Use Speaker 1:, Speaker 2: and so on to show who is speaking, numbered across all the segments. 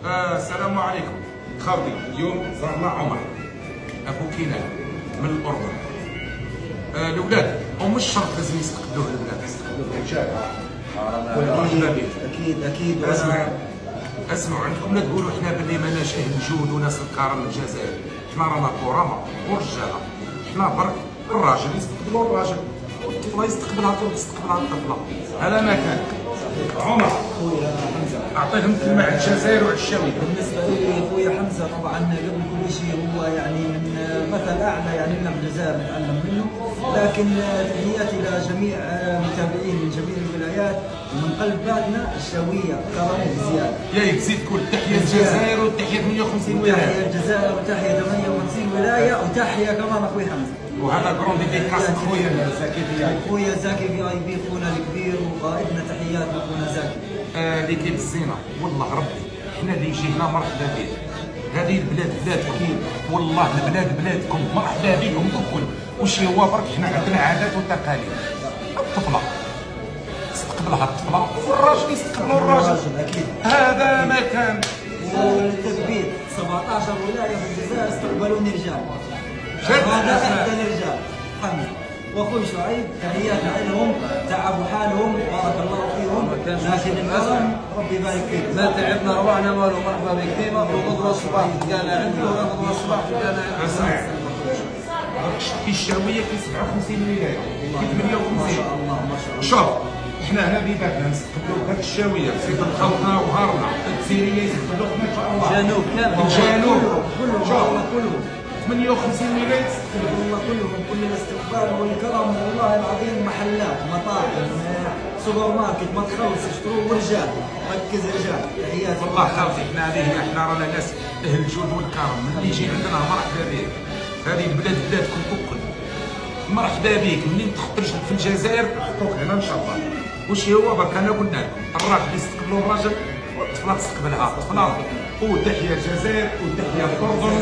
Speaker 1: السلام عليكم خاوتي. اليوم زرنا عمر ابو كنان من الاردن. الاولاد ومش شرط لازم يستقبلوه الاولاد، يستقبلوه الرجال.
Speaker 2: اكيد.
Speaker 1: اسمعوا عندكم لا تقولوا حنا باللي ماناش اهل الجود وناس الكرم من الجزائر، حنا رانا كرماء ورجاله. حنا برك الراجل يستقبلوا الراجل والطفله يستقبلها الطفله. هذا ما كان. عمر اعطيهم كلمه على الجزائر وعلى الشاويه.
Speaker 2: بالنسبه لي خويا حمزه طبعا قبل كل شيء هو يعني من مثل اعلى يعني لنا بالجزائر نتعلم منه، لكن تحياتي لجميع متابعين من جميع الولايات ومن قلب بلدنا الشاويه كرم بزياده.
Speaker 1: يا تزيد تقول تحيه الجزائر وتحيه 58 ولايه.
Speaker 2: تحيه الجزائر وتحيه 58 ولايه وتحيه كمان اخوي حمزه.
Speaker 1: وهذا جروند ديديكاس خويا زكي ديالي.
Speaker 2: خويا زكي في اي بي خونا الكبير وقائدنا تحيات لخونا زكي.
Speaker 1: ليكيب الزينه والله ربي حنا اللي يجي هنا مرحبا به. هذه البلاد بلادكم والله البلاد بلادكم، مرحبا بكم الكل. وش هو برك حنا عندنا عادات وتقاليد. الطفله تستقبلها الطفله والراجل يستقبلوا الراجل.
Speaker 2: اكيد
Speaker 1: هذا ما كان.
Speaker 2: والتثبيت 17 ولايه في الجزائر استقبلوني رجال.
Speaker 1: جد؟
Speaker 2: هذا احدى الرجال حمد واخوي شعيب تحياتنا لهم، تعبوا حالهم بارك الله فيهم، لكن الكرم ربي يبارك فيكم.
Speaker 3: ما تعبنا روحنا مالو مرحبا بك ديما وغدوه الصباح تلقانا عنده وغدوه الصباح تلقانا عنده.
Speaker 1: اسمع في الشاويه في 57 ولايه في 58.
Speaker 2: ما شاء الله ما شاء الله.
Speaker 1: شوف احنا هنا بيباتنا نستقبلوا هذيك الشاويه في خلطنا وهارنا الجزائريه يستقبلوك ما شاء الله.
Speaker 2: جنوب كامل
Speaker 1: الجنوب
Speaker 2: كله
Speaker 1: 58 ولايه
Speaker 2: والله كلهم كل الاستقبال والكرم والله العظيم. محلات مطاعم سوبر ماركت ما تخلص يشتروا ورجال. ركز رجال تحياتي.
Speaker 1: والله خالتي احنا رانا ناس اهل الجود والكرم، من اللي يجي عندنا مرحبا به. هذه البلاد بلادكم الكل، مرحبا بك. منين تحط رجلك في الجزائر حطوك هنا ان شاء الله. وش هو برك انا قلنا لكم الراجل يستقبلوا الراجل والطفله تستقبلها الطفله. وتحيه الجزائر وتحيه الاردن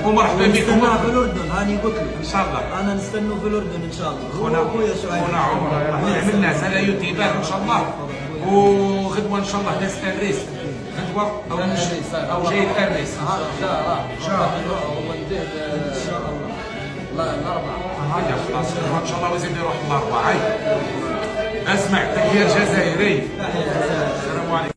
Speaker 1: ومرحبا بكم
Speaker 2: في الاردن. هاني قلت لك
Speaker 1: ان شاء الله
Speaker 2: انا نستنوا في الاردن ان شاء الله.
Speaker 1: خونا عمر نعمل ناس على يوتيوبات ان شاء الله. وغدوه ان شاء الله ناس اريس غدوه او جاي اريس
Speaker 3: شهر ونديه ان شاء الله الاربعاء.
Speaker 1: خلاص ان شاء الله ويزيد يروح الاربعاء. اسمع تحيه الجزائري.
Speaker 2: تحيه الجزائر.
Speaker 1: السلام عليكم.